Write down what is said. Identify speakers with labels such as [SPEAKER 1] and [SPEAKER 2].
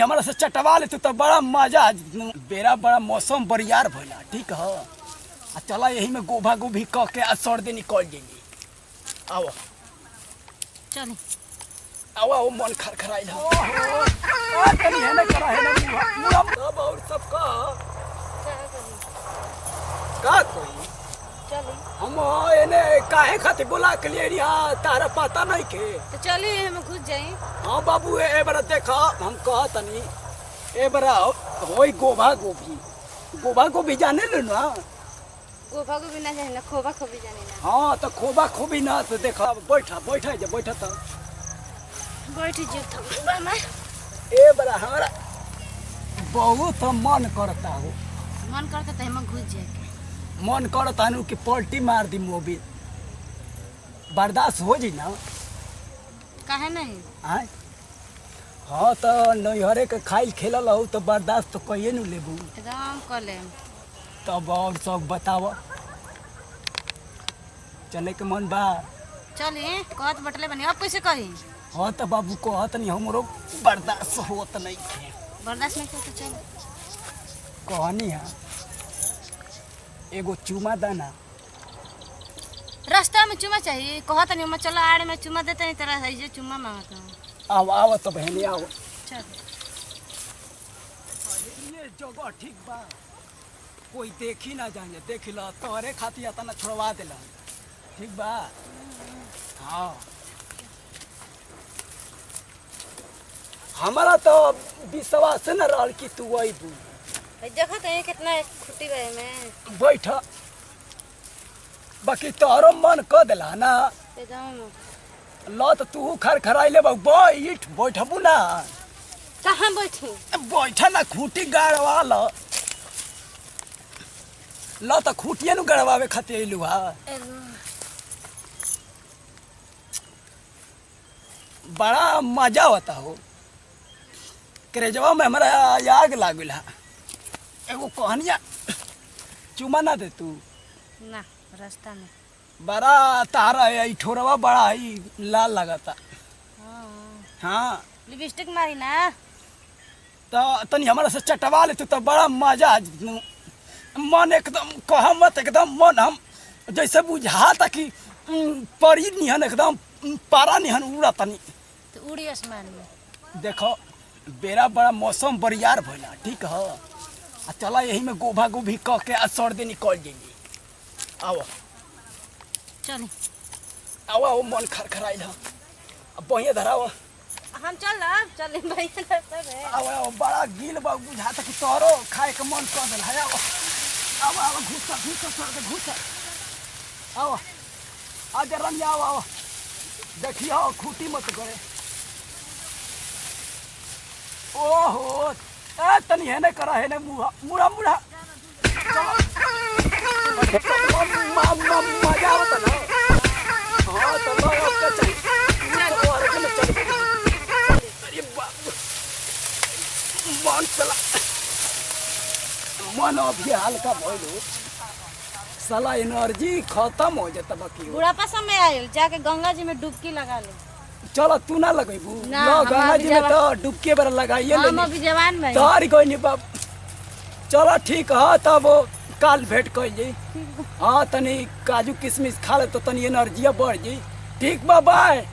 [SPEAKER 1] हमारा से चटवा ले तो बड़ा मजा बेरा बड़ा मौसम बरियार भइला ठीक है। आ चला यही में गोभा गोभी क के आ सर दे निकल जाएंगे। आओ
[SPEAKER 2] चल
[SPEAKER 1] आओ आओ मन खरखराइल है। ओहो तनी है ना करा है ना मुआ सब और सब का कोई
[SPEAKER 2] चली
[SPEAKER 1] हम एने काहे खातिर बोला के लिए रिया तारा पता नहीं के
[SPEAKER 2] तो चली हम घुस जाई।
[SPEAKER 1] हां बाबू ए बरा देखा हम कह तनी ए बरा होई गोभा गोभी जाने लो ना।
[SPEAKER 2] गोभा को भी ना जाने ना खोबा खोबी जाने ना।
[SPEAKER 1] हाँ तो खोबा खोबी ना तो देखा बैठा तो
[SPEAKER 2] बैठी जो थोड़ा मैं
[SPEAKER 1] ए बरा हमारा बहुत मन करता हो
[SPEAKER 2] मन करता तो हम घुस जाए
[SPEAKER 1] मन करता नु कि पलटी मार दी मोबिल बर्दाश्त हो जी ना
[SPEAKER 2] काहे नहीं
[SPEAKER 1] आय हाँ तो नैहरे के खाइल खेलल हो तो बर्दाश्त तो कहिए नु लेबू
[SPEAKER 2] एकदम कर ले।
[SPEAKER 1] तब और सब बताव चले के मन बा
[SPEAKER 2] चली कहत बटले बनी अब कैसे कही
[SPEAKER 1] हाँ तो बाबू कहत नहीं हमरो बर्दाश्त होत नहीं है
[SPEAKER 2] बर्दाश्त नहीं कर तो चल
[SPEAKER 1] कहनी है एगो चुमा दाना
[SPEAKER 2] रास्ता में चुमा चाहिए कहत नहीं मैं चलो आड़ में चुमा देते नहीं तेरा है चुमा मांगता हूँ।
[SPEAKER 1] आओ आओ तो बहनी आओ
[SPEAKER 2] चल
[SPEAKER 1] ये जगह ठीक बा कोई देखी ना जाने देख ला तोहरे खातिर इतना छोड़वा देला ठीक बा। हाँ हमारा तो विश्वास न रहल कि तू अबू
[SPEAKER 2] जगह तो ये कितना खुटी गए में
[SPEAKER 1] बैठ बाकी तोहरो मन क देला ना
[SPEAKER 2] एकदम
[SPEAKER 1] ल तो तू खरखराइले बैठबू ना
[SPEAKER 2] कहाँ बैठी
[SPEAKER 1] बैठ ना खूटी गाड़वा ल तो खूटिए नु गड़वावे खातिर अइलू हा बड़ा मजा होता हो क्रेजवा में हमारा आग लागल है एगो कहनिया चुमा ना दे तू
[SPEAKER 2] ना रास्ता में
[SPEAKER 1] बड़ा तारा है ठोरवा बड़ा ही लाल लगता। हाँ
[SPEAKER 2] लिपस्टिक मारी ना
[SPEAKER 1] तो तनी हमारा से चटवा ले तो बड़ा मजा मन एकदम कह मत एकदम मन हम जैसे बुझाता कि परी निहन एकदम पारा निहन उड़ा तनी
[SPEAKER 2] तो उड़ी आसमान में
[SPEAKER 1] देखो बेरा बड़ा मौसम बरियार भइला ठीक है। आ चला यही में गोभा गोभी क के आ सर दे निकल जाएंगे। आओ
[SPEAKER 2] चल
[SPEAKER 1] आओ आओ मन खरखराइल है अब बहिए धराओ
[SPEAKER 2] हम चल भैया रास्ता में
[SPEAKER 1] आओ आओ बड़ा गील बा बुझाता कि तोरो खाए के मन कर देल है। आओ आओ आओ घुस आओ आज रंग आओ आओ देखियो खूटी मत करे। ओहो ए तनी है ने करा है ने मुड़ा मजा आवता ना। हाँ तो लो अब चल और चल अरे बाप मन चला मन अभी हल्का भइलो साला एनर्जी खत्म हो जाता बाकी
[SPEAKER 2] बुढ़ापा समय आयल जाके गंगा जी में डुबकी लगा ले।
[SPEAKER 1] चलो तू ना लगेबू
[SPEAKER 2] ना,
[SPEAKER 1] लो
[SPEAKER 2] हम
[SPEAKER 1] गंगा
[SPEAKER 2] अभी
[SPEAKER 1] जी में तो डुबके बर लगाइए
[SPEAKER 2] हम अभी जवान में
[SPEAKER 1] तार कोई नहीं बाप चलो ठीक है तब काल भेंट कर जी। हाँ तनी काजू किशमिश खा ले तो तनी एनर्जिया बढ़ जी ठीक बा बाय।